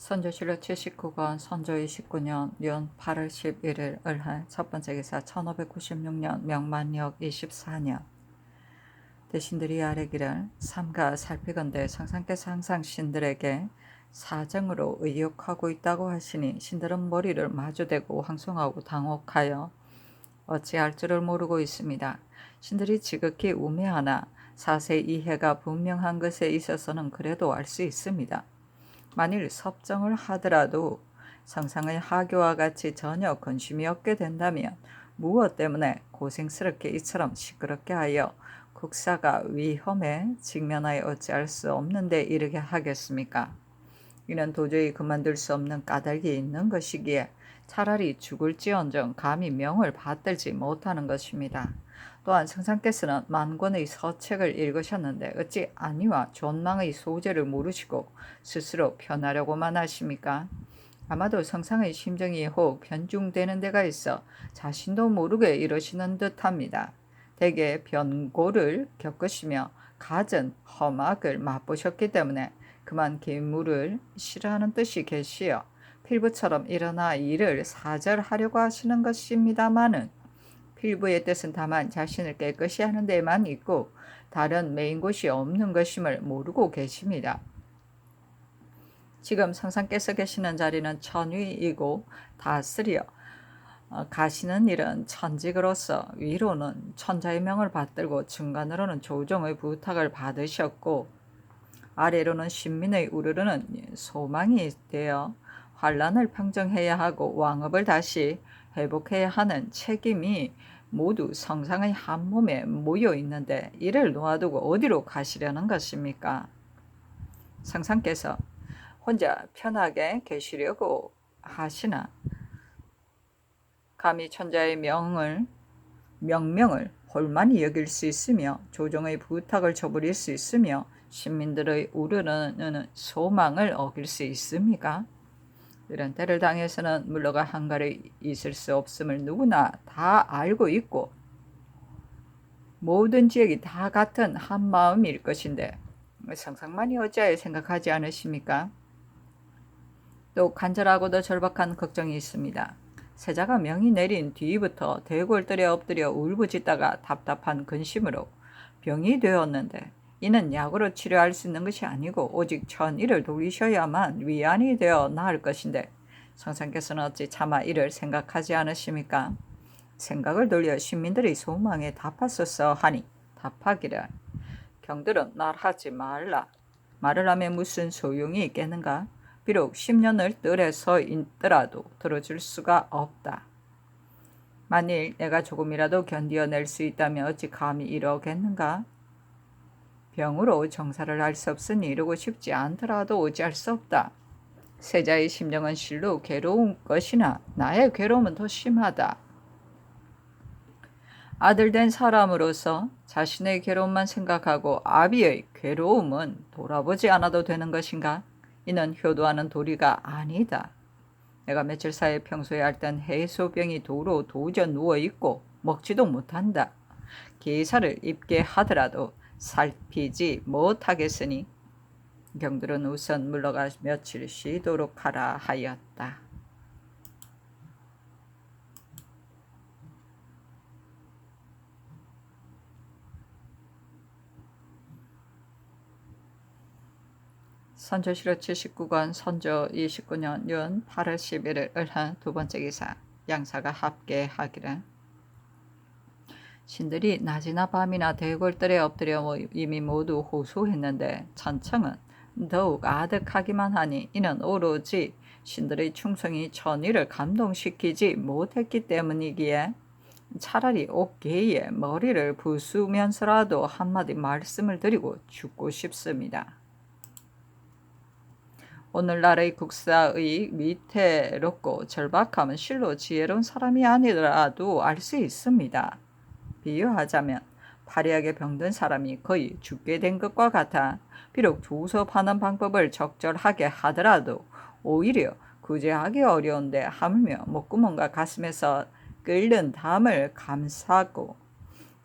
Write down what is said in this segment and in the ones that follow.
선조실록 79권 선조 29년 윤 8월 11일 을한 첫 번째 기사 1596년 명만력 24년 대신들이 아뢰기를 삼가 살피건대 성상께서 항상 신들에게 사정으로 의욕하고 있다고 하시니 신들은 머리를 마주대고 황송하고 당혹하여 어찌할 줄을 모르고 있습니다. 신들이 지극히 우매하나 사세 이해가 분명한 것에 있어서는 그래도 알 수 있습니다. 만일 섭정을 하더라도 성상의 하교와 같이 전혀 근심이 없게 된다면 무엇 때문에 고생스럽게 이처럼 시끄럽게 하여 국사가 위험에 직면하여 어찌할 수 없는데 이르게 하겠습니까? 이는 도저히 그만둘 수 없는 까닭이 있는 것이기에 차라리 죽을지언정 감히 명을 받들지 못하는 것입니다. 또한 성상께서는 만권의 서책을 읽으셨는데 어찌 안위와 존망의 소재를 모르시고 스스로 편하려고만 하십니까? 아마도 성상의 심정이 혹 변중되는 데가 있어 자신도 모르게 이러시는 듯합니다. 대개 변고를 겪으시며 갖은 험악을 맛보셨기 때문에 그만 기물을 싫어하는 뜻이 계시어 필부처럼 일어나 이를 사절하려고 하시는 것입니다마는 필부의 뜻은 다만 자신을 깨끗이 하는 데만 있고 다른 메인 곳이 없는 것임을 모르고 계십니다. 지금 성상께서 계시는 자리는 천위이고 다스려 가시는 일은 천직으로서 위로는 천자의 명을 받들고 중간으로는 조정의 부탁을 받으셨고 아래로는 신민의 우르르는 소망이 되어 환란을 평정해야 하고 왕업을 다시 회복해야 하는 책임이 모두 성상의 한 몸에 모여 있는데 이를 놓아두고 어디로 가시려는 것입니까? 성상께서 혼자 편하게 계시려고 하시나 감히 천자의 명명을 홀만히 여길 수 있으며 조정의 부탁을 저버릴 수 있으며 신민들의 우르르는 소망을 어길 수 있습니까? 이런 때를 당해서는 물러가 한가리 있을 수 없음을 누구나 다 알고 있고 모든 지역이 다 같은 한 마음일 것인데 상상만이 어찌하여 생각하지 않으십니까? 또 간절하고도 절박한 걱정이 있습니다. 세자가 명이 내린 뒤부터 대골들에 엎드려 울부짖다가 답답한 근심으로 병이 되었는데 이는 약으로 치료할 수 있는 것이 아니고 오직 천일을 돌리셔야만 위안이 되어 나을 것인데 성상께서는 어찌 차마 이를 생각하지 않으십니까? 생각을 돌려 신민들의 소망에 답하소서 하니 답하기를 경들은 말하지 말라. 말을 하면 무슨 소용이 있겠는가? 비록 10년을 뜰에서 있더라도 들어줄 수가 없다. 만일 내가 조금이라도 견디어낼 수 있다면 어찌 감히 이러겠는가? 병으로 정사를 할 수 없으니 이루고 싶지 않더라도 어찌할 수 없다. 세자의 심정은 실로 괴로운 것이나 나의 괴로움은 더 심하다. 아들 된 사람으로서 자신의 괴로움만 생각하고 아비의 괴로움은 돌아보지 않아도 되는 것인가? 이는 효도하는 도리가 아니다. 내가 며칠 사이 평소에 앓던 해소병이 도로 도저 누워있고 먹지도 못한다. 기사를 입게 하더라도 살피지 못하겠으니 경들은 우선 물러가 며칠 쉬도록 하라 하였다. 선조실록 79권 선조 29년 윤 8월 11일 을한 두 번째 기사 양사가 합계하기를 신들이 낮이나 밤이나 대궐들에 엎드려 이미 모두 호소했는데 천청은 더욱 아득하기만 하니 이는 오로지 신들의 충성이 천의를 감동시키지 못했기 때문이기에 차라리 옥계에 머리를 부수면서라도 한마디 말씀을 드리고 죽고 싶습니다. 오늘날의 국사의 위태롭고 절박함은 실로 지혜로운 사람이 아니더라도 알 수 있습니다. 비유하자면 파리하게 병든 사람이 거의 죽게 된 것과 같아 비록 조섭하는 방법을 적절하게 하더라도 오히려 구제하기 어려운데 하물며 목구멍과 가슴에서 끓는 담을 감싸고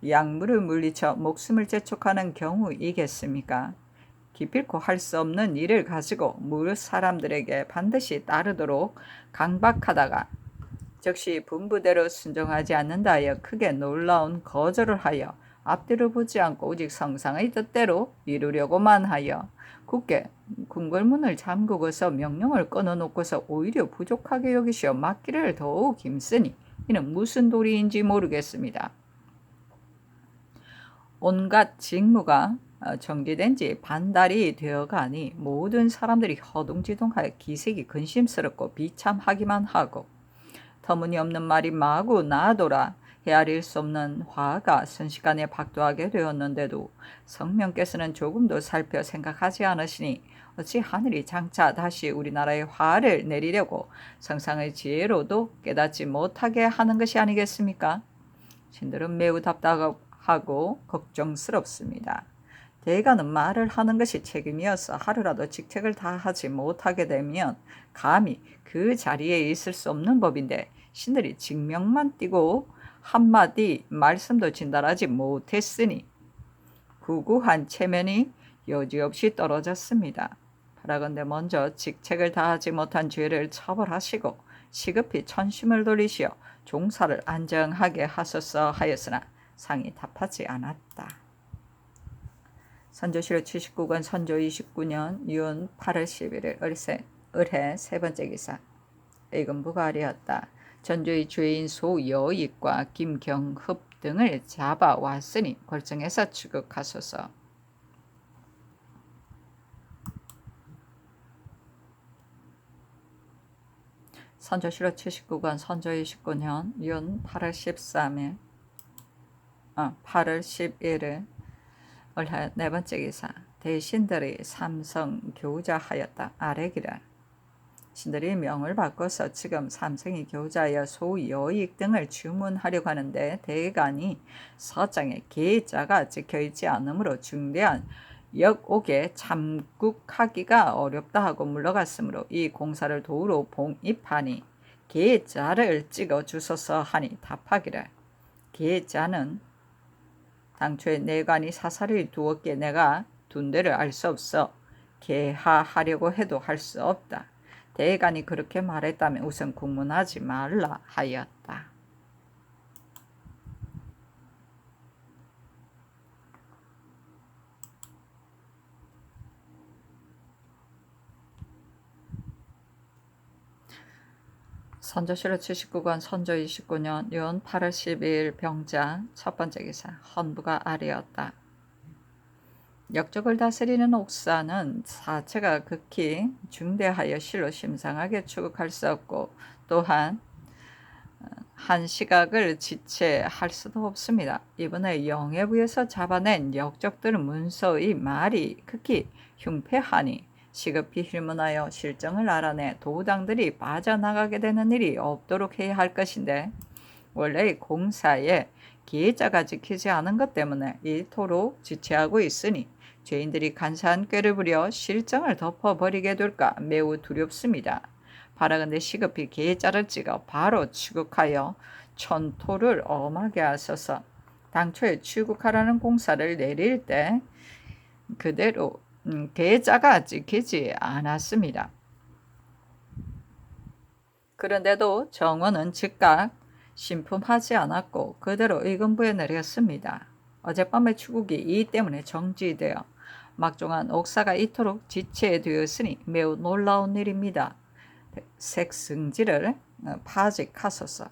약물을 물리쳐 목숨을 재촉하는 경우이겠습니까? 기필코 할 수 없는 일을 가지고 무릇 사람들에게 반드시 따르도록 강박하다가 즉시 분부대로 순종하지 않는다 하여 크게 놀라운 거절을 하여 앞뒤를 보지 않고 오직 성상의 뜻대로 이루려고만 하여 굳게 궁궐문을 잠그고서 명령을 끊어놓고서 오히려 부족하게 여기시어 막기를 더욱 힘쓰니 이는 무슨 도리인지 모르겠습니다. 온갖 직무가 정지된 지 반달이 되어가니 모든 사람들이 허둥지둥하여 기색이 근심스럽고 비참하기만 하고 터무니없는 말이 마구 나돌아 헤아릴 수 없는 화가 순식간에 박도하게 되었는데도 성명께서는 조금도 살펴 생각하지 않으시니 어찌 하늘이 장차 다시 우리나라에 화를 내리려고 성상의 지혜로도 깨닫지 못하게 하는 것이 아니겠습니까? 신들은 매우 답답하고 걱정스럽습니다. 대가는 말을 하는 것이 책임이어서 하루라도 직책을 다하지 못하게 되면 감히 그 자리에 있을 수 없는 법인데 신들이 직명만 띄고 한마디 말씀도 진달하지 못했으니 구구한 체면이 여지없이 떨어졌습니다. 바라건대 먼저 직책을 다하지 못한 죄를 처벌하시고 시급히 천심을 돌리시어 종사를 안정하게 하소서 하였으나 상이 답하지 않았다. 선조실록 79권 선조 29년 윤 8월 11일 을해 세 번째 기사. 의금부가 아뢰었다. 전조의 죄인 소여익과 김경흡 등을 잡아왔으니 골정에서 추격하소서. 선조실록 79권 선조 29년 윤 8월 13일 8월 11일 올해 네 번째 기사. 대신들이 삼성 교자하였다. 아뢰기를 신들이 명을 바꿔서 지금 삼성이 교자하여 소여익 등을 주문하려고 하는데 대간이 서장에 계자가 찍혀있지 않으므로 중대한 역옥에 참국하기가 어렵다 하고 물러갔으므로 이 공사를 도우러 봉입하니 계자를 찍어 주소서 하니 답하기를 계자는 당초에 내관이 사사를 두었기에 내가 둔 데를 알 수 없어 계하하려고 해도 할 수 없다. 대간이 그렇게 말했다면 우선 국문하지 말라 하였다. 선조실록 79권 선조 29년 윤 8월 12일 병자 첫 번째 기사. 헌부가 아뢰었다. 역적을 다스리는 옥사는 사체가 극히 중대하여 실로 심상하게 추격할 수 없고 또한 한 시각을 지체할 수도 없습니다. 이번에 영해부에서 잡아낸 역적들 문서의 말이 극히 흉패하니 시급히 hir문하여 실정을 알아내 도당들이 빠져나가게 되는 일이 없도록 해야 할 것인데 원래 공사에 기회자가 지키지 않은 것 때문에 이토록 지체하고 있으니 죄인들이 간사한 꾀를 부려 실정을 덮어버리게 될까 매우 두렵습니다. 바라건대 시급히 계자를 찍어 바로 추국하여 천토를 엄하게 하소서. 당초에 추국하라는 공사를 내릴 때 그대로 계자가 찍히지 않았습니다. 그런데도 정원은 즉각 신품하지 않았고 그대로 의금부에 내렸습니다. 어젯밤의 추국이 이 때문에 정지되어 막중한 옥사가 이토록 지체되었으니 매우 놀라운 일입니다. 색승지를 파직하소서.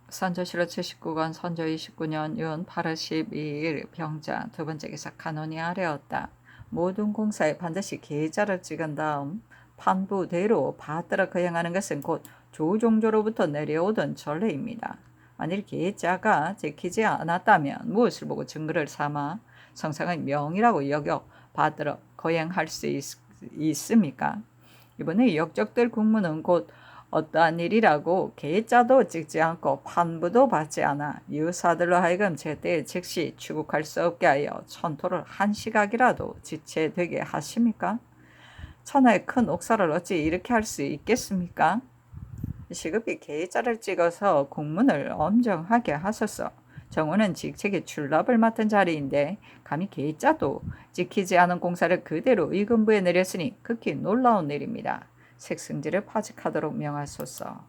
선조실록 79권 선조 29년 윤 8월 12일 병자 두 번째 기사. 간원이 아뢰었다. 모든 공사에 반드시 계자를 찍은 다음 판부대로 받들어 거행하는 것은 곧 조종조로부터 내려오던 전례입니다. 만일 계자가 지키지 않았다면 무엇을 보고 증거를 삼아 성상의 명이라고 여겨 받들어 거행할 수 있습니까? 이번에 역적들 국문은 곧 어떠한 일이라고 계자도 찍지 않고 판부도 받지 않아 유사들로 하여금 제때에 즉시 추국할 수 없게 하여 천토를 한 시각이라도 지체되게 하십니까? 천하의 큰 옥사를 어찌 이렇게 할 수 있겠습니까? 시급히 계자를 찍어서 국문을 엄정하게 하소서. 정우는 직책에 출납을 맡은 자리인데 감히 계자도 지키지 않은 공사를 그대로 의금부에 내렸으니 극히 놀라운 일입니다. 색승지를 파직하도록 명하소서.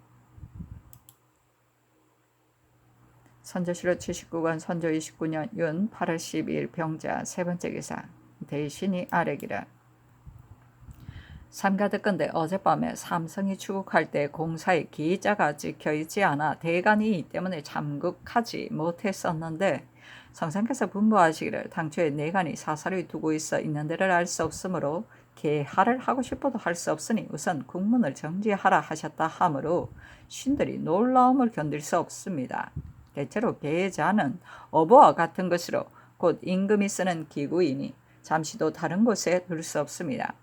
선조실록 79권 선조 29년 윤 8월 12일 병자 세 번째 기사. 대신이 아래기라. 삼가듣건대 어젯밤에 삼성이 추국할 때 공사에 기자가 찍혀있지 않아 대간이 이 때문에 참국하지 못했었는데 성상께서 분부하시기를 당초에 내간이 사사를 두고 있어 있는 데를 알 수 없으므로 개하를 하고 싶어도 할 수 없으니 우선 국문을 정지하라 하셨다 하므로 신들이 놀라움을 견딜 수 없습니다. 대체로 계자는 어부와 같은 것으로 곧 임금이 쓰는 기구이니 잠시도 다른 곳에 둘 수 없습니다.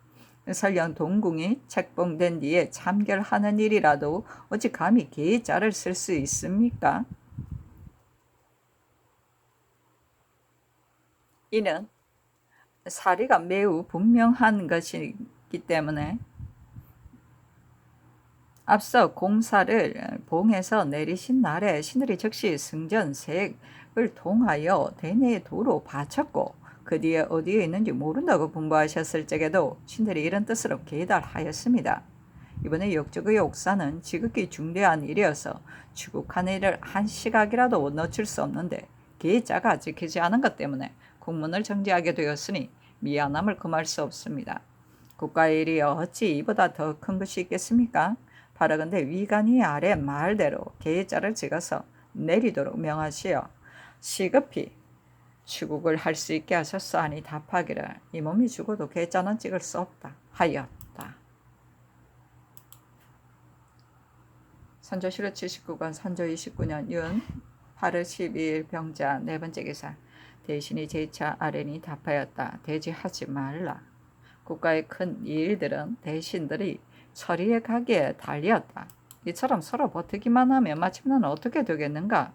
설령 동궁이 책봉된 뒤에 참결하는 일이라도 어찌 감히 계자를 쓸 수 있습니까? 이는 사리가 매우 분명한 것이기 때문에 앞서 공사를 봉에서 내리신 날에 신들이 즉시 승전색을 통하여 대내에 도로 바쳤고 그 뒤에 어디에 있는지 모른다고 분부하셨을 적에도 신들이 이런 뜻으로 계달하였습니다. 이번에 역적의 옥사는 지극히 중대한 일이어서 추국하는 일을 한 시각이라도 놓칠 수 없는데 계자가 지키지 않은 것 때문에 국문을 정지하게 되었으니 미안함을 금할 수 없습니다. 국가의 일이 어찌 이보다 더 큰 것이 있겠습니까? 바라건대 위관이 아래 말대로 계자를 찍어서 내리도록 명하시어 시급히 추국을 할 수 있게 하셨사하니 답하기를 이 몸이 죽어도 계자는 찍을 수 없다 하였다. 선조실록 79권 선조 29년 윤 8월 12일 병자 네 번째 기사. 대신이 제2차 아뢰니 답하였다. 대지하지 말라. 국가의 큰 일들은 대신들이 처리해 가기에 달렸다. 이처럼 서로 버티기만 하면 마침내는 어떻게 되겠는가?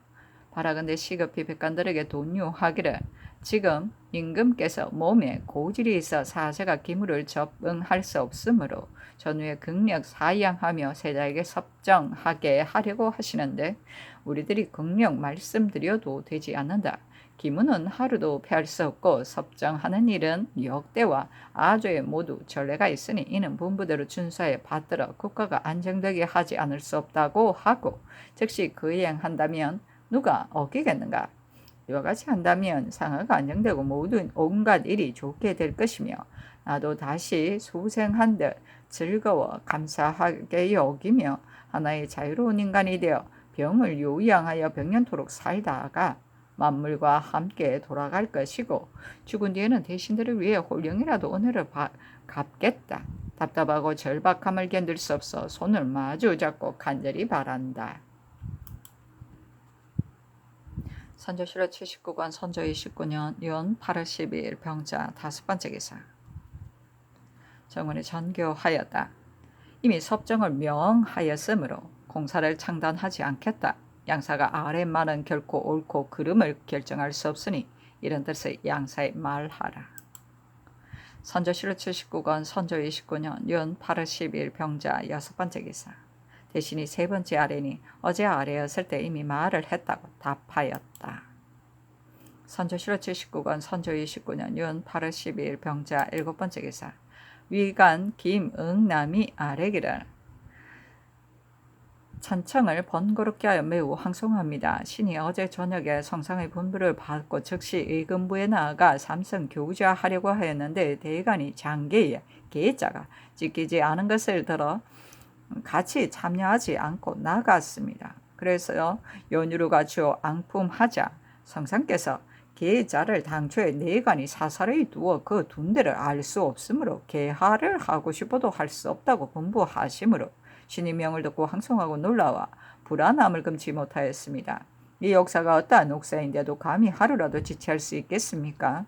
바라건대 시급히 백관들에게 돈유하기를 지금 임금께서 몸에 고질이 있어 사세가 기물을 접응할 수 없으므로 전후에 극력 사양하며 세자에게 섭정하게 하려고 하시는데 우리들이 극력 말씀드려도 되지 않는다. 기문은 하루도 피할 수 없고 섭정하는 일은 역대와 아조에 모두 전례가 있으니 이는 분부대로 준수하여 받들어 국가가 안정되게 하지 않을 수 없다고 하고 즉시 거행한다면 누가 어기겠는가? 이와 같이 한다면 상하가 안정되고 모든 온갖 일이 좋게 될 것이며 나도 다시 소생한 듯 즐거워 감사하게 여기며 하나의 자유로운 인간이 되어 병을 요양하여 병년토록 살다가 만물과 함께 돌아갈 것이고 죽은 뒤에는 대신들을 위해 홀령이라도 은혜를 갚겠다. 답답하고 절박함을 견딜 수 없어 손을 마주 잡고 간절히 바란다. 선조실록 79권 선조 29년 윤 8월 12일 병자 다섯 번째 기사. 정원이 전교하였다. 이미 섭정을 명하였으므로 공사를 창단하지 않겠다. 양사가 아랫말은 결코 옳고 그름을 결정할 수 없으니 이런 뜻의 양사에 말하라. 선조실록 79권 선조 29년 윤 8월 12일 병자 여섯 번째 기사. 대신이 세 번째 아뢰니 어제 아뢰었을 때 이미 말을 했다고 답하였다. 선조실록 79권 선조 29년 윤 8월 12일 병자 일곱 번째 기사. 위관 김응남이 아뢰기를 천청을 번거롭게 하여 매우 황송합니다. 신이 어제 저녁에 성상의 분부를 받고 즉시 의금부에 나아가 삼성 교좌하려고 하였는데 대간이 장계에 계자가 지키지 않은 것을 들어 같이 참여하지 않고 나갔습니다. 그래서 연유를 갖추어 앙품하자 성상께서 계자를 당초에 내간이 사사를 두어 그 둔데를 알 수 없으므로 계하를 하고 싶어도 할 수 없다고 분부하시므로 신이 명을 듣고 황송하고 놀라와 불안함을 금치 못하였습니다. 이 역사가 어떠한 옥사인데도 감히 하루라도 지체할 수 있겠습니까?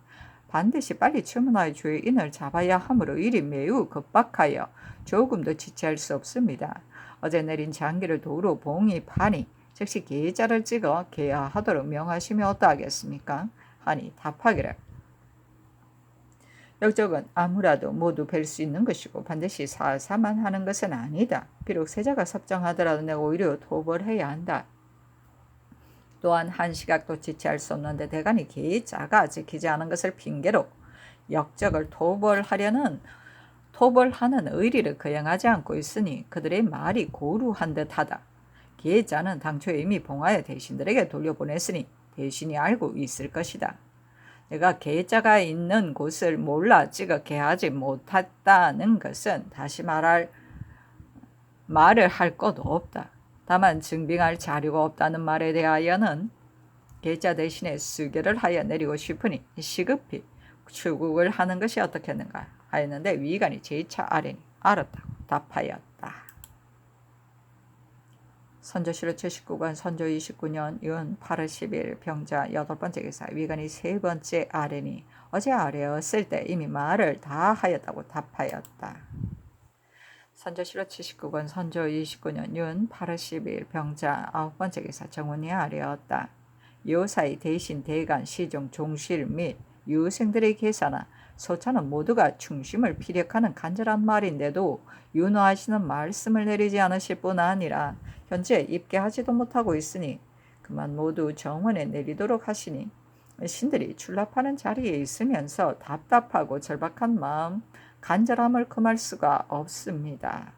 반드시 빨리 출문하여 죄인을 잡아야 하므로 일이 매우 급박하여 조금도 지체할 수 없습니다. 어제 내린 장기를 도로 봉입하니 즉시 계자를 찍어 계하하도록 명하시면 어떠하겠습니까? 하니 답하기를 역적은 아무라도 모두 뵐 수 있는 것이고 반드시 사사만 하는 것은 아니다. 비록 세자가 섭정하더라도 내가 오히려 도벌해야 한다. 또한 한 시각도 지체할 수 없는데 대간이 계자가 지키지 않은 것을 핑계로 역적을 토벌하는 의리를 거행하지 않고 있으니 그들의 말이 고루한 듯하다. 계자는 당초에 이미 봉하여 대신들에게 돌려보냈으니 대신이 알고 있을 것이다. 내가 계자가 있는 곳을 몰라 지극해하지 못했다는 것은 다시 말을 할 것도 없다. 다만 증빙할 자료가 없다는 말에 대하여는 계자 대신에 수결을 하여 내리고 싶으니 시급히 추국을 하는 것이 어떻겠는가 하였는데 위관이 제2차 아뢰니 알았다고 답하였다. 선조실록 제19권 선조 29년 윤 8월 10일 병자 8번째 기사 위관이 3번째 아뢰니 어제 아뢰었을 때 이미 말을 다 하였다고 답하였다. 선조실록 79권 선조 29년 윤 8월 10일 병자 9번째 기사 정훈이 아뢰었다. 요사이 대신 대간 시종 종실 및 유생들의 계사나 소차는 모두가 충심을 피력하는 간절한 말인데도 윤호하시는 말씀을 내리지 않으실 뿐 아니라 현재 입계하지도 못하고 있으니 그만 모두 정원에 내리도록 하시니 신들이 출납하는 자리에 있으면서 답답하고 절박한 마음 간절함을 금할 수가 없습니다.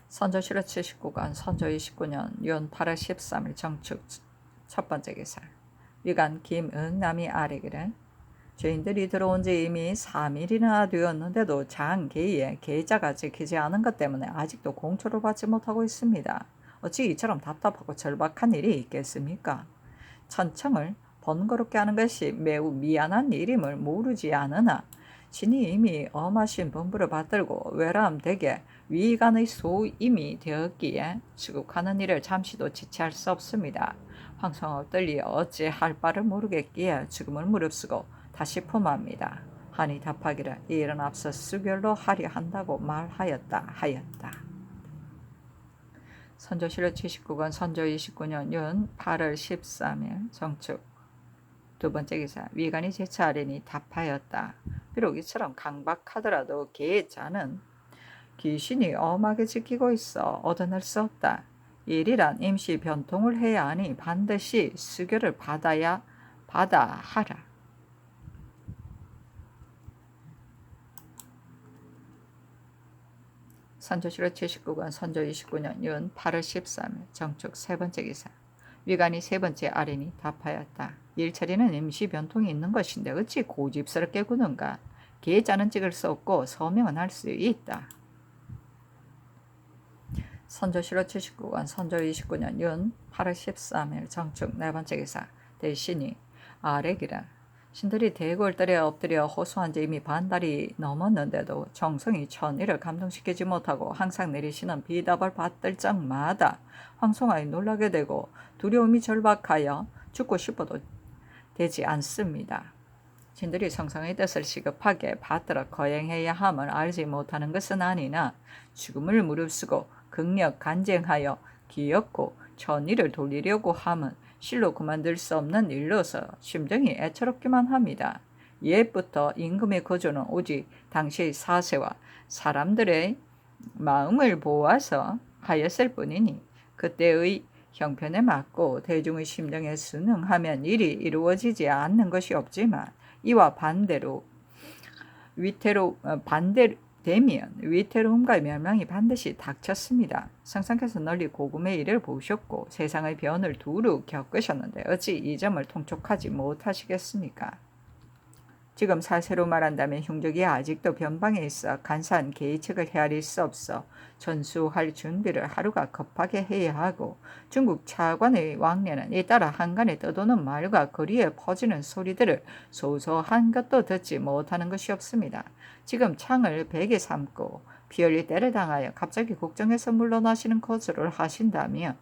선조실록 79권 선조 29년 윤 8월 13일 정축 첫 번째 기사 위관 김응남이 아뢰기를 죄인들이 들어온 지 이미 3일이나 되었는데도 장계의 계자가 지키지 않은 것 때문에 아직도 공초를 받지 못하고 있습니다. 어찌 이처럼 답답하고 절박한 일이 있겠습니까? 천청을 번거롭게 하는 것이 매우 미안한 일임을 모르지 않으나 신이 이미 엄하신 분부를 받들고 외람되게 위관의 소임이 되었기에 수국하는 일을 잠시도 지체할 수 없습니다. 황송하고 떨리 어찌할 바를 모르겠기에 죽음을 무릅쓰고 다시 품합니다. 하니 답하기를 이 일은 앞서 수결로 하려 한다고 말하였다 하였다. 선조실록 79권 선조 29년 윤 8월 13일 정축 두 번째 기사 위관이 재차 아뢰니 답하였다. 비록 이처럼 강박하더라도 계자는 귀신이 엄하게 지키고 있어 얻어낼 수 없다. 일이란 임시 변통을 해야 하니 반드시 수결을 받아야 하라. 선조실록 79권 선조 29년 윤 8월 13일 정축 세 번째 기사 위관이 세 번째 아뢰니 답하였다. 일처리는 임시 변통이 있는 것인데 어찌 고집스럽게 구는가. 계자는 찍을 수 없고 서명은 할 수 있다. 선조실록 79권 선조 29년 윤 8월 13일 정축 네 번째 기사 대신이 아뢰기를 신들이 대궐들에 엎드려 호소한 지 이미 반달이 넘었는데도 정성이 천일을 감동시키지 못하고 항상 내리시는 비답을 받들 적마다 황송하여 놀라게 되고 두려움이 절박하여 죽고 싶어도 되지 않습니다. 신들이 성성의 뜻을 시급하게 받들어 거행해야 함을 알지 못하는 것은 아니나 죽음을 무릅쓰고 극력 간쟁하여 기엽고 천일을 돌리려고 함은 실로 그만둘 수 없는 일로서 심정이 애처롭기만 합니다. 옛부터 임금의 거조는 오직 당시의 사세와 사람들의 마음을 보아서 하였을 뿐이니 그때의 형편에 맞고 대중의 심정에 순응하면 일이 이루어지지 않는 것이 없지만 이와 반대로 되면 위태로움과 멸망이 반드시 닥쳤습니다. 성상께서 널리 고금의 일을 보셨고 세상의 변을 두루 겪으셨는데 어찌 이 점을 통촉하지 못하시겠습니까? 지금 사세로 말한다면 흉적이 아직도 변방에 있어 간사한 계책을 헤아릴 수 없어 전수할 준비를 하루가 급하게 해야 하고 중국 차관의 왕래는 잇따라 한간에 떠도는 말과 거리에 퍼지는 소리들을 소소한 것도 듣지 못하는 것이 없습니다. 지금 창을 베개 삼고 피열리 때를 당하여 갑자기 국정에서 물러나시는 거절을 하신다면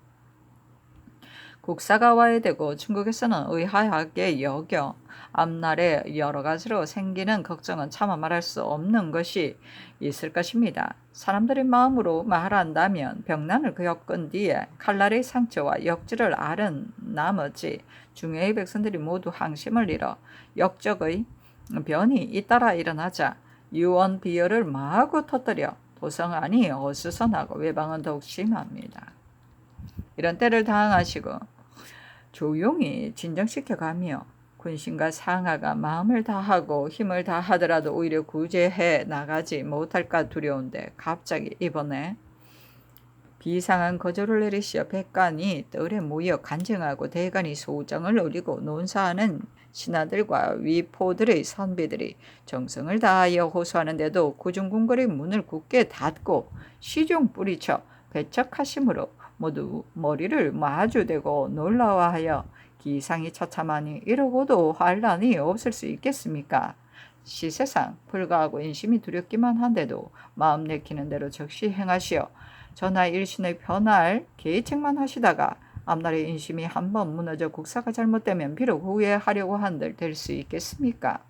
국사가 와야 되고 중국에서는 의아하게 여겨 앞날에 여러 가지로 생기는 걱정은 차마 말할 수 없는 것이 있을 것입니다. 사람들의 마음으로 말한다면 병난을 겪은 뒤에 칼날의 상처와 역질을 앓은 나머지 중외의 백성들이 모두 항심을 잃어 역적의 변이 잇따라 일어나자 유언비어를 마구 터뜨려 도성안이 어수선하고 외방은 더욱 심합니다. 이런 때를 당하시고 조용히 진정시켜가며 군신과 상하가 마음을 다하고 힘을 다하더라도 오히려 구제해 나가지 못할까 두려운데 갑자기 이번에 비상한 거절을 내리시어 백관이 뜰에 모여 간증하고 대간이 소정을 노리고 논사하는 신하들과 위포들의 선비들이 정성을 다하여 호소하는데도 구중궁궐의 문을 굳게 닫고 시중 뿌리쳐 배척하심으로 모두 머리를 마주대고 놀라워하여 기상이 처참하니 이러고도 환란이 없을 수 있겠습니까? 시세상 불가하고 인심이 두렵기만 한데도 마음 내키는 대로 적시 행하시어 전하 일신의 편할 계책만 하시다가 앞날의 인심이 한번 무너져 국사가 잘못되면 비록 후회하려고 한들 될 수 있겠습니까?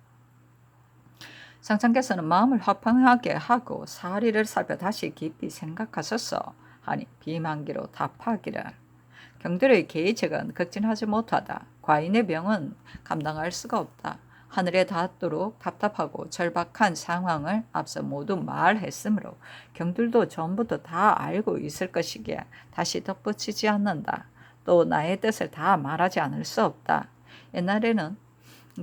상상께서는 마음을 화평하게 하고 사리를 살펴 다시 깊이 생각하소서 하니 비만기로 답하기를 경들의 계책은 극진하지 못하다. 과인의 병은 감당할 수가 없다. 하늘에 닿도록 답답하고 절박한 상황을 앞서 모두 말했으므로 경들도 전부터 다 알고 있을 것이기에 다시 덧붙이지 않는다. 또 나의 뜻을 다 말하지 않을 수 없다. 옛날에는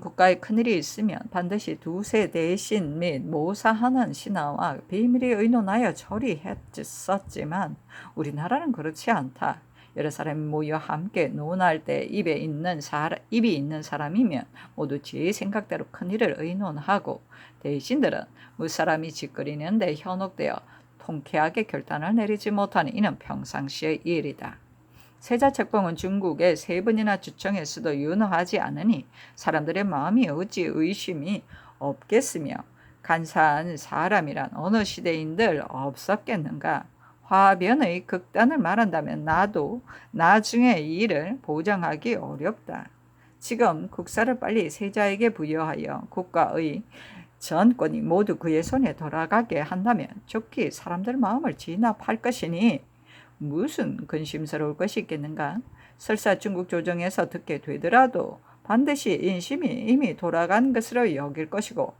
국가에 큰일이 있으면 반드시 두세 대신 및 모사하는 신하와 비밀히 의논하여 처리했었지만 우리나라는 그렇지 않다. 여러 사람이 모여 함께 논할 때 입이 있는 사람이면 모두 제 생각대로 큰일을 의논하고 대신들은 무사람이 짓거리는데 현혹되어 통쾌하게 결단을 내리지 못하는 이는 평상시의 일이다. 세자책봉은 중국에 3번이나 주청했어도 윤허하지 않으니 사람들의 마음이 어찌 의심이 없겠으며 간사한 사람이란 어느 시대인들 없었겠는가. 화변의 극단을 말한다면 나도 나중에 이 일을 보장하기 어렵다. 지금 국사를 빨리 세자에게 부여하여 국가의 전권이 모두 그의 손에 돌아가게 한다면 좋게 사람들 마음을 진압할 것이니 무슨 근심스러울 것이 있겠는가? 설사 중국 조정에서 듣게 되더라도 반드시 인심이 이미 돌아간 것으로 여길 것이고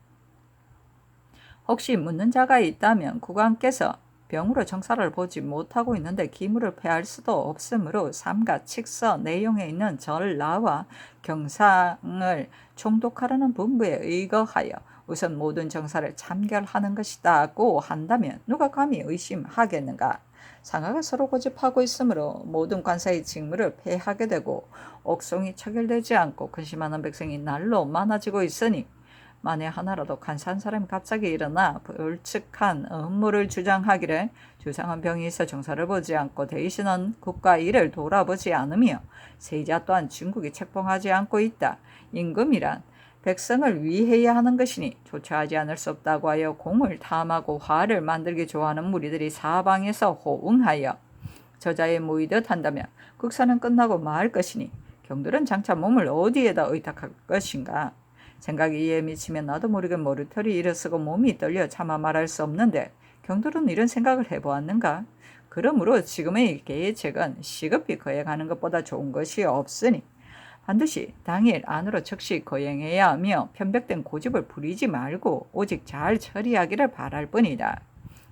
혹시 묻는 자가 있다면 국왕께서 병으로 정사를 보지 못하고 있는데 기물을 폐할 수도 없으므로 삼가 칙서 내용에 있는 전라와 경상을 총독하라는 분부에 의거하여 우선 모든 정사를 참결하는 것이다고 한다면 누가 감히 의심하겠는가? 상하가 서로 고집하고 있으므로 모든 관사의 직무를 폐하게 되고 옥송이 처결되지 않고 근심하는 백성이 날로 많아지고 있으니 만에 하나라도 간사한 사람이 갑자기 일어나 불측한 업무를 주장하기를 주상한 병이 있어 정사를 보지 않고 대신은 국가 일을 돌아보지 않으며 세자 또한 중국이 책봉하지 않고 있다. 임금이란 백성을 위해야 하는 것이니 조처하지 않을 수 없다고 하여 공을 탐하고 화를 만들기 좋아하는 무리들이 사방에서 호응하여 저자에 모이듯 한다면 국사는 끝나고 말 것이니 경들은 장차 몸을 어디에다 의탁할 것인가. 생각이 이에 미치면 나도 모르게 머리털이 일어서고 몸이 떨려 차마 말할 수 없는데 경들은 이런 생각을 해보았는가? 그러므로 지금의 계책은 시급히 거행하는 것보다 좋은 것이 없으니 반드시 당일 안으로 즉시 거행해야 하며 편백된 고집을 부리지 말고 오직 잘 처리하기를 바랄 뿐이다.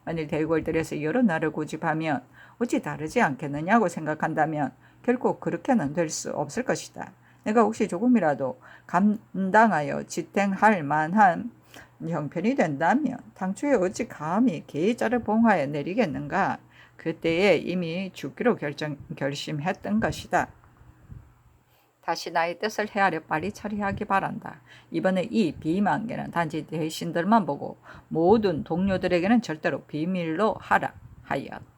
만일 대궐들에서 여러 날을 고집하면 어찌 다르지 않겠느냐고 생각한다면 결코 그렇게는 될 수 없을 것이다. 내가 혹시 조금이라도 감당하여 지탱할 만한 형편이 된다면 당초에 어찌 감히 계자를 봉하에 내리겠는가? 그때에 이미 죽기로 결심했던 것이다. 다시 나의 뜻을 헤아려 빨리 처리하기 바란다. 이번에 이 비만계는 단지 대신들만 보고 모든 동료들에게는 절대로 비밀로 하라 하였다.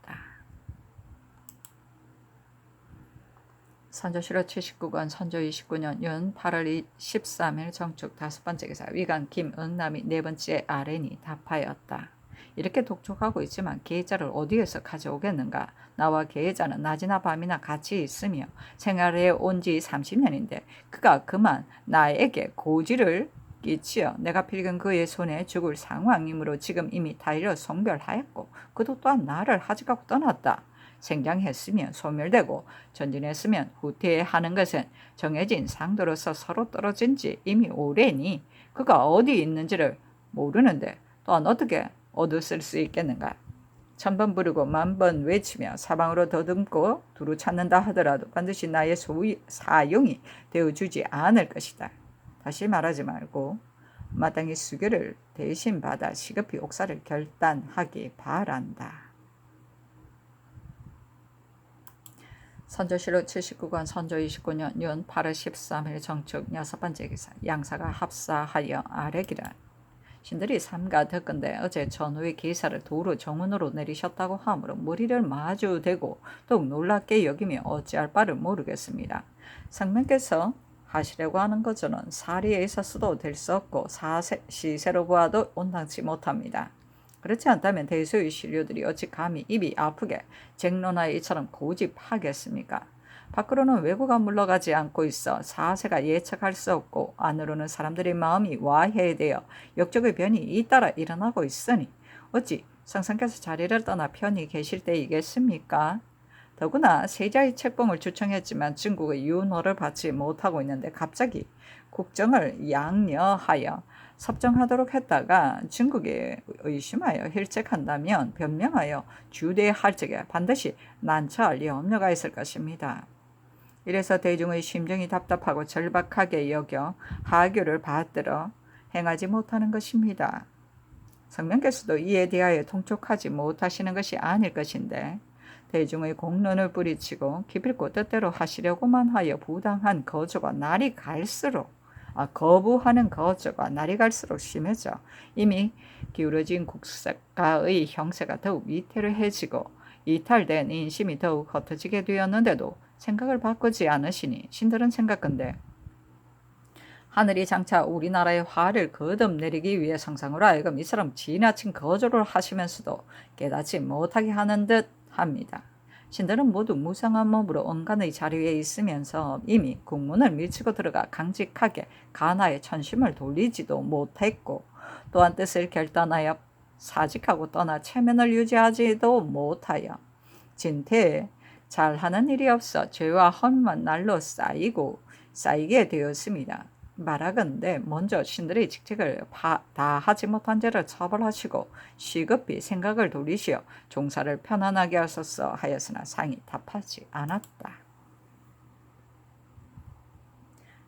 선조실록 79권 선조 29년 윤 8월 13일 정축 5번째 기사 위관 김응남이 4번째 아렌이 답하였다. 이렇게 독촉하고 있지만 계자를 어디에서 가져오겠는가? 나와 계자는 낮이나 밤이나 같이 있으며 생활해 온 지 30년인데 그가 그만 나에게 고지를 끼치어 내가 필근 그의 손에 죽을 상황이므로 지금 이미 다리를 송별하였고 그도 또한 나를 하직하고 떠났다. 생장했으면 소멸되고 전진했으면 후퇴하는 것은 정해진 상도로서 서로 떨어진 지 이미 오래니 그가 어디 있는지를 모르는데 또한 어떻게 얻었을 수 있겠는가? 천번 부르고 만번 외치며 사방으로 더듬고 두루 찾는다 하더라도 반드시 나의 사용이 되어주지 않을 것이다. 다시 말하지 말고 마땅히 수교를 대신 받아 시급히 옥사를 결단하기 바란다. 선조실록 79권 선조 29년 윤 8월 13일 정축 6번째 기사 양사가 합사하여 아래기라. 신들이 삼가 듣건대 어제 전후의 기사를 도로 정문으로 내리셨다고 하므로 머리를 마주 대고 더욱 놀랍게 여기며 어찌할 바를 모르겠습니다. 성명께서 하시려고 하는 것은 사리에 있어서도 될 수 없고 시세로 보아도 온당치 못합니다. 그렇지 않다면 대수의 신료들이 어찌 감히 입이 아프게 쟁론하여 이처럼 고집하겠습니까? 밖으로는 외구가 물러가지 않고 있어 사세가 예측할 수 없고 안으로는 사람들의 마음이 와해되어 역적의 변이 잇따라 일어나고 있으니 어찌 성상께서 자리를 떠나 편히 계실 때이겠습니까? 더구나 세자의 책봉을 주청했지만 중국의 윤호를 받지 못하고 있는데 갑자기 국정을 양려하여 섭정하도록 했다가 중국에 의심하여 힐책한다면 변명하여 주대할 적에 반드시 난처할 염려가 있을 것입니다. 이래서 대중의 심정이 답답하고 절박하게 여겨 하교를 받들어 행하지 못하는 것입니다. 성명께서도 이에 대하여 통촉하지 못하시는 것이 아닐 것인데 대중의 공론을 뿌리치고 기필코 뜻대로 하시려고만 하여 부당한 거조가 날이 갈수록 거부하는 거조가 날이 갈수록 심해져 이미 기울어진 국가의 형세가 더욱 위태로해지고 이탈된 인심이 더욱 흩어지게 되었는데도 생각을 바꾸지 않으시니 신들은 생각건대 하늘이 장차 우리나라의 화를 거듭내리기 위해 상상으로 하여금 이처럼 지나친 거조를 하시면서도 깨닫지 못하게 하는 듯 합니다. 신들은 모두 무상한 몸으로 언간의 자리에 있으면서 이미 국문을 밀치고 들어가 강직하게 가나의 천심을 돌리지도 못했고 또한 뜻을 결단하여 사직하고 떠나 체면을 유지하지도 못하여 진퇴에 잘하는 일이 없어 죄와 험만 날로 쌓이게 되었습니다. 말하건대 먼저 신들의 직책을 다 하지 못한 죄를 처벌하시고 시급히 생각을 돌리시어 종사를 편안하게 하소서 하였으나 상이 답하지 않았다.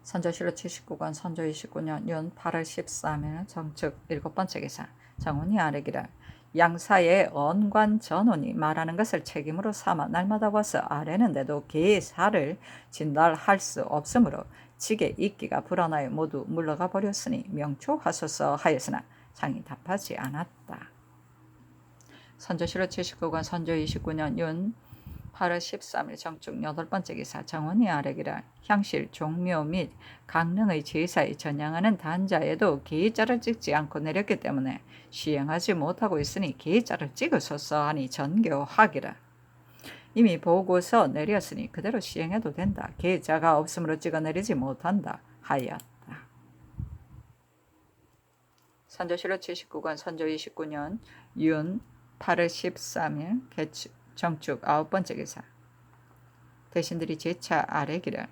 선조실록 79권 선조 29년 윤 8월 13일 정축 7번째 기사 정훈이 아뢰기를 양사의 언관 전원이 말하는 것을 책임으로 삼아 날마다 와서 아뢰는데도 계사를 진달할 수 없으므로 직에 있기가 불안하여 모두 물러가 버렸으니 명초하소서 하였으나 상이 답하지 않았다. 선조실록 79권 선조 29년 윤 8월 13일 정축 8번째 기사 정원이 아뢰기를 향실, 종묘 및 강릉의 제사에 전향하는 단자에도 계자를 찍지 않고 내렸기 때문에 시행하지 못하고 있으니 계자를 찍으소서 하니 전교하기를 이미 보고서 내렸으니 그대로 시행해도 된다. 계자가 없으므로 찍어내리지 못한다 하였다. 선조실록 79권 선조 29년 윤 8월 13일 정축 9번째 기사 대신들이 제차 아뢰기를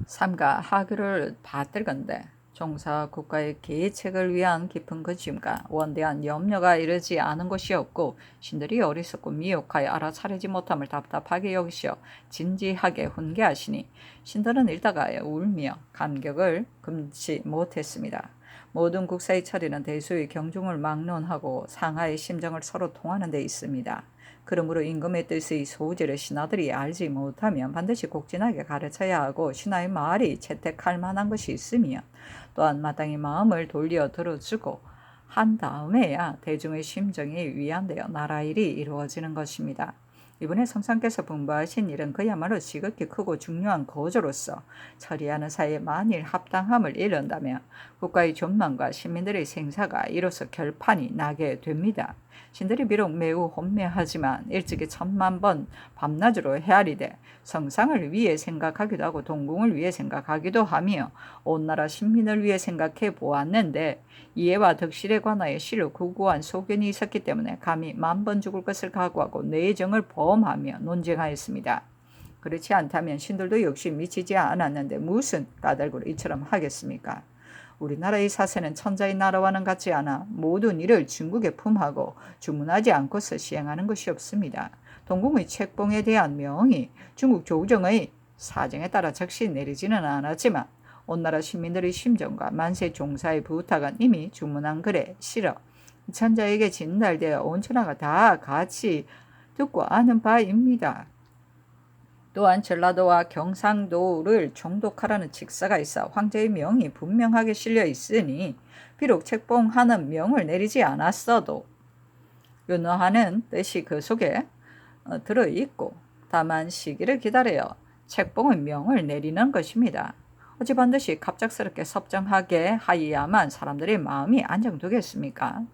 삼가 하교를 받들건대 종사 국가의 계책을 위한 깊은 근심과 원대한 염려가 이르지 않은 것이 없고 신들이 어리석고 미혹하여 알아차리지 못함을 답답하게 여기시어 진지하게 훈계하시니 신들은 읽다가 울며 감격을 금치 못했습니다. 모든 국사의 처리는 대수의 경중을 막론하고 상하의 심정을 서로 통하는 데 있습니다. 그러므로 임금의 뜻의 소지를 신하들이 알지 못하면 반드시 곡진하게 가르쳐야 하고 신하의 말이 채택할 만한 것이 있으면 또한 마땅히 마음을 돌려 들어주고 한 다음에야 대중의 심정이 위안되어 나라 일이 이루어지는 것입니다. 이번에 성상께서 분부하신 일은 그야말로 지극히 크고 중요한 거조로서 처리하는 사이에 만일 합당함을 이룬다면 국가의 존망과 시민들의 생사가 이로써 결판이 나게 됩니다. 신들이 비록 매우 혼매하지만 일찍이 1000만 번 밤낮으로 헤아리되 성상을 위해 생각하기도 하고 동궁을 위해 생각하기도 하며 온 나라 신민을 위해 생각해 보았는데 이해와 덕실에 관하여 실로 구구한 소견이 있었기 때문에 감히 10,000번 죽을 것을 각오하고 내정을 범하며 논쟁하였습니다. 그렇지 않다면 신들도 역시 미치지 않았는데 무슨 까닭으로 이처럼 하겠습니까? 우리나라의 사세는 천자의 나라와는 같지 않아 모든 일을 중국에 품하고 주문하지 않고서 시행하는 것이 없습니다. 동궁의 책봉에 대한 명이 중국 조정의 사정에 따라 즉시 내리지는 않았지만 온나라 시민들의 심정과 만세 종사의 부탁은 이미 주문한 글에 실어 천자에게 진달되어 온 천하가 다 같이 듣고 아는 바입니다. 또한 전라도와 경상도를 총독하라는 직사가 있어 황제의 명이 분명하게 실려 있으니 비록 책봉하는 명을 내리지 않았어도 윤허하는 뜻이 그 속에 들어있고 다만 시기를 기다려 책봉의 명을 내리는 것입니다. 어찌 반드시 갑작스럽게 섭정하게 하여야만 사람들의 마음이 안정되겠습니까?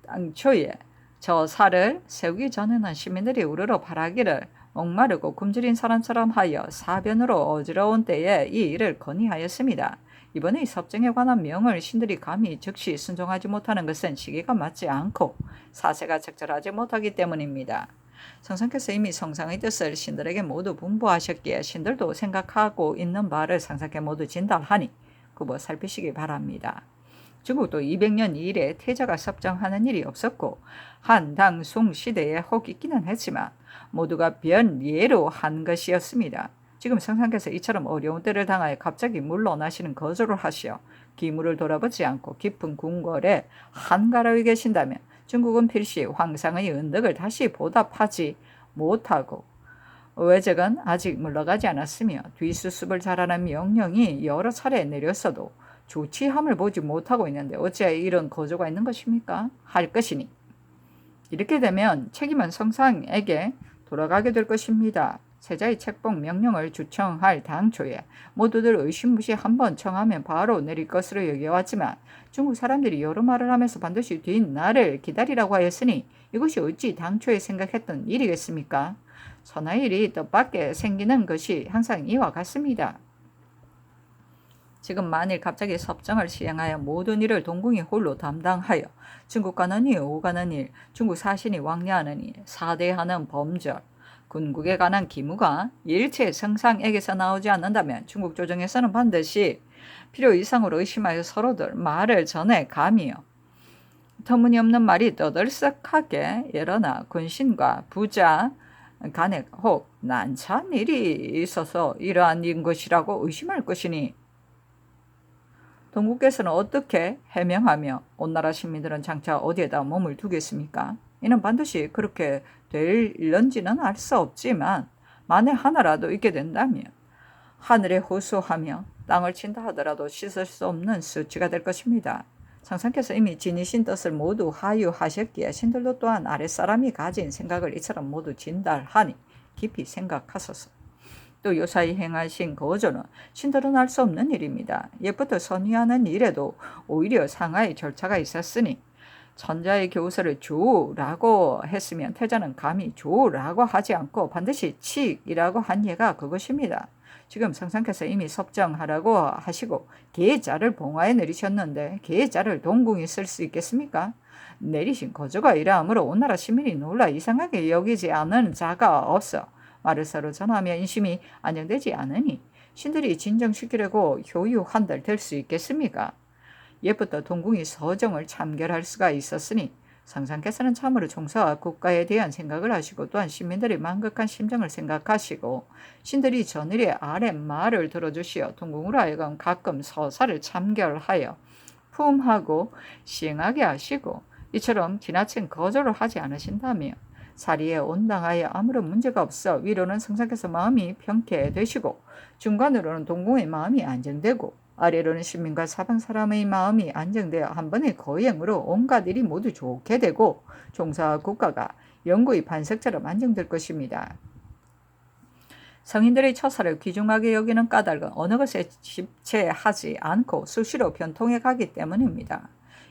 당초에 저 살을 세우기 전에는 시민들이 우러러 바라기를 목마르고 굶주린 사람처럼 하여 사변으로 어지러운 때에 이 일을 건의하였습니다. 이번에 섭정에 관한 명을 신들이 감히 즉시 순종하지 못하는 것은 시기가 맞지 않고 사세가 적절하지 못하기 때문입니다. 성상께서 이미 성상의 뜻을 신들에게 모두 분부하셨기에 신들도 생각하고 있는 바를 상상께 모두 진달하니 그거 살피시기 바랍니다. 중국도 200년 이래 태자가 섭정하는 일이 없었고 한당송 시대에 혹 있기는 했지만 모두가 변예로 한 것이었습니다. 지금 성상께서 이처럼 어려운 때를 당하여 갑자기 물러나시는 거절을 하시어 기물을 돌아보지 않고 깊은 궁궐에 한가로이 계신다면 중국은 필시 황상의 은덕을 다시 보답하지 못하고 외적은 아직 물러가지 않았으며 뒤수습을 잘하는 명령이 여러 차례 내렸어도 조치함을 보지 못하고 있는데 어찌하여 이런 거조가 있는 것입니까? 할 것이니 이렇게 되면 책임은 성상에게 돌아가게 될 것입니다. 세자의 책봉 명령을 주청할 당초에 모두들 의심무시 한번 청하면 바로 내릴 것으로 여겨왔지만 중국 사람들이 여러 말을 하면서 반드시 뒷날을 기다리라고 하였으니 이것이 어찌 당초에 생각했던 일이겠습니까? 선한 일이 뜻밖에 생기는 것이 항상 이와 같습니다. 지금 만일 갑자기 섭정을 시행하여 모든 일을 동궁이 홀로 담당하여 중국 가는 일, 오가는 일, 중국 사신이 왕래하는 일, 사대하는 범절, 군국에 관한 기무가 일체 성상에게서 나오지 않는다면 중국 조정에서는 반드시 필요 이상으로 의심하여 서로들 말을 전해 가며 터무니없는 말이 떠들썩하게 일어나 군신과 부자 간에 혹 난처한 일이 있어서 이러한 것이라고 의심할 것이니 동국께서는 어떻게 해명하며 온나라 시민들은 장차 어디에다 몸을 두겠습니까? 이는 반드시 그렇게 될런지는 알 수 없지만 만에 하나라도 있게 된다면 하늘에 호소하며 땅을 친다 하더라도 씻을 수 없는 수치가 될 것입니다. 성상께서 이미 지니신 뜻을 모두 하유하셨기에 신들도 또한 아랫사람이 가진 생각을 이처럼 모두 진달하니 깊이 생각하소서. 또 요사이 행하신 거조는 신들은 알 수 없는 일입니다. 옛부터 선의하는 일에도 오히려 상하의 절차가 있었으니 천자의 교서를 조라고 했으면 태자는 감히 조라고 하지 않고 반드시 칙이라고 한 예가 그것입니다. 지금 성상께서 이미 섭정하라고 하시고 계자를 봉화에 내리셨는데 계자를 동궁에 쓸 수 있겠습니까? 내리신 거조가 이러하므로 온나라 시민이 놀라 이상하게 여기지 않은 자가 없어 말을 서로 전하며 인심이 안정되지 않으니 신들이 진정시키려고 효유한들 될 수 있겠습니까? 옛부터 동궁이 서정을 참결할 수가 있었으니 성상께서는 참으로 종사와 국가에 대한 생각을 하시고 또한 시민들의 만극한 심정을 생각하시고 신들이 전일의 아랫말을 들어주시어 동궁으로 하여금 가끔 서사를 참결하여 품하고 시행하게 하시고 이처럼 지나친 거절을 하지 않으신다며 사리에 온당하여 아무런 문제가 없어 위로는 성상께서 마음이 평쾌되시고 중간으로는 동궁의 마음이 안정되고 아래로는 시민과 사방 사람의 마음이 안정되어 한 번의 거행으로 온갖 일이 모두 좋게 되고 종사와 국가가 영구의 반석처럼 안정될 것입니다. 성인들의 처사를 귀중하게 여기는 까닭은 어느 것에 집체하지 않고 수시로 변통해 가기 때문입니다.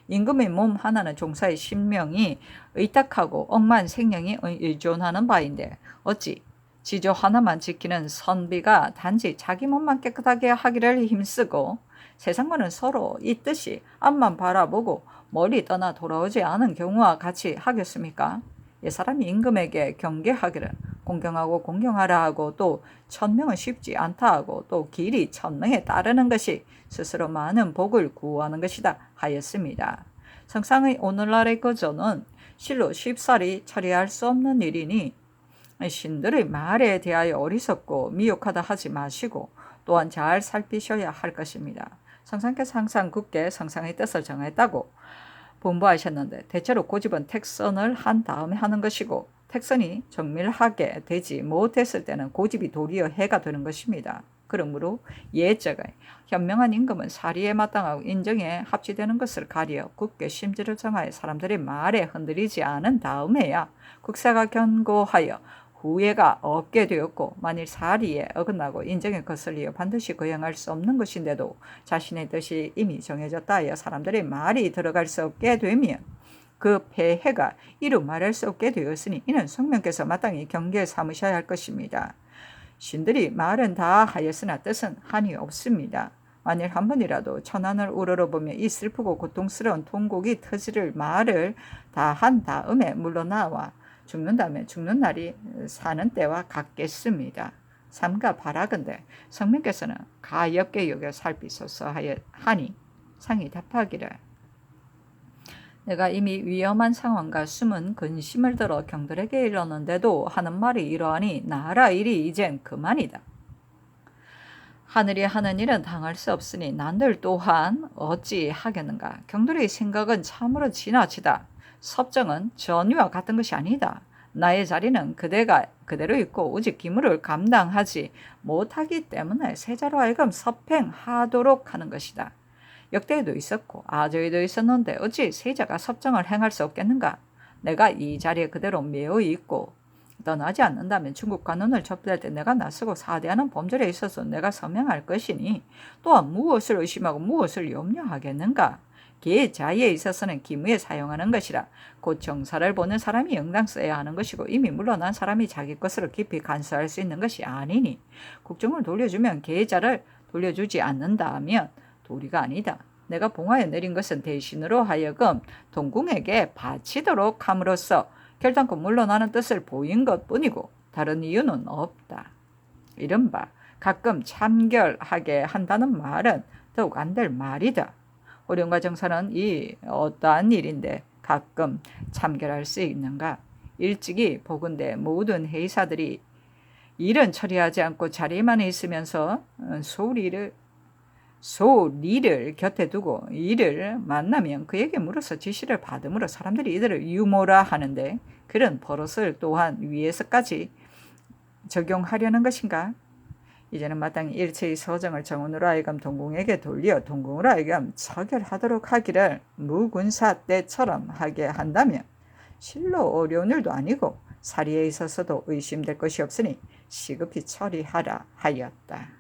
임금의 몸 하나는 종사의 신명이 의탁하고 억만 생명이 의존하는 바인데 어찌 지조 하나만 지키는 선비가 단지 자기 몸만 깨끗하게 하기를 힘쓰고 세상과는 서로 이 뜻이 앞만 바라보고 멀리 떠나 돌아오지 않은 경우와 같이 하겠습니까? 이 사람이 임금에게 경계하기를 공경하고 공경하라 하고 또 천명은 쉽지 않다 하고 또 길이 천명에 따르는 것이 스스로 많은 복을 구하는 것이다 하였습니다. 성상의 오늘날의 거저는 실로 쉽사리 처리할 수 없는 일이니 신들의 말에 대하여 어리석고 미혹하다 하지 마시고 또한 잘 살피셔야 할 것입니다. 성상께서 항상 굳게 성상의 뜻을 정했다고 본부하셨는데 대체로 고집은 택선을 한 다음에 하는 것이고 택선이 정밀하게 되지 못했을 때는 고집이 도리어 해가 되는 것입니다. 그러므로 예적의 현명한 임금은 사리에 마땅하고 인정에 합치되는 것을 가려 굳게 심지를 정하여 사람들의 말에 흔들리지 않은 다음에야 국사가 견고하여 후회가 없게 되었고 만일 사리에 어긋나고 인정에 거슬리어 반드시 거행할 수 없는 것인데도 자신의 뜻이 이미 정해졌다 하여 사람들의 말이 들어갈 수 없게 되면 그 폐해가 이루 말할 수 없게 되었으니 이는 성령께서 마땅히 경계에 삼으셔야 할 것입니다. 신들이 말은 다 하였으나 뜻은 한이 없습니다. 만일 한 번이라도 천안을 우러러보며 이 슬프고 고통스러운 통곡이 터지를 말을 다 한 다음에 물러나와 죽는다면 죽는 날이 사는 때와 같겠습니다. 삼가 바라건대 성령께서는 가엾게 여겨 살피소서 하니 상이 답하기를 내가 이미 위험한 상황과 숨은 근심을 들어 경들에게 이르렀는데도 하는 말이 이러하니 나라 일이 이젠 그만이다. 하늘이 하는 일은 당할 수 없으니 난들 또한 어찌 하겠는가. 경들의 생각은 참으로 지나치다. 섭정은 전위와 같은 것이 아니다. 나의 자리는 그대로 있고 오직 기물을 감당하지 못하기 때문에 세자로 하여금 섭행하도록 하는 것이다. 역대에도 있었고 아저에도 있었는데 어찌 세자가 섭정을 행할 수 없겠는가. 내가 이 자리에 그대로 매여 있고 떠나지 않는다면 중국 관원을 접대할 때 내가 나서고 사대하는 범죄에 있어서 내가 서명할 것이니 또한 무엇을 의심하고 무엇을 염려하겠는가. 계자에 있어서는 기무에 사용하는 것이라 곧 정사를 보는 사람이 응당 써야 하는 것이고 이미 물러난 사람이 자기 것으로 깊이 간수할 수 있는 것이 아니니 국정을 돌려주면 계자를 돌려주지 않는다면 도리가 아니다. 내가 봉하에 내린 것은 대신으로 하여금 동궁에게 바치도록 함으로써 결단코 물러나는 뜻을 보인 것뿐이고 다른 이유는 없다. 이른바 가끔 참결하게 한다는 말은 더욱 안 될 말이다. 호령과 정사는 이 어떠한 일인데 가끔 참결할 수 있는가. 일찍이 보건대 모든 회의사들이 일은 처리하지 않고 자리에만 있으면서 소리를 곁에 두고 이를 만나면 그에게 물어서 지시를 받음으로 사람들이 이들을 유모라 하는데 그런 버릇을 또한 위에서까지 적용하려는 것인가? 이제는 마땅히 일체의 서정을 정원으로 하여금 동궁에게 돌려 동궁으로 하여금 처결하도록 하기를 무군사 때처럼 하게 한다면 실로 어려운 일도 아니고 사리에 있어서도 의심될 것이 없으니 시급히 처리하라 하였다.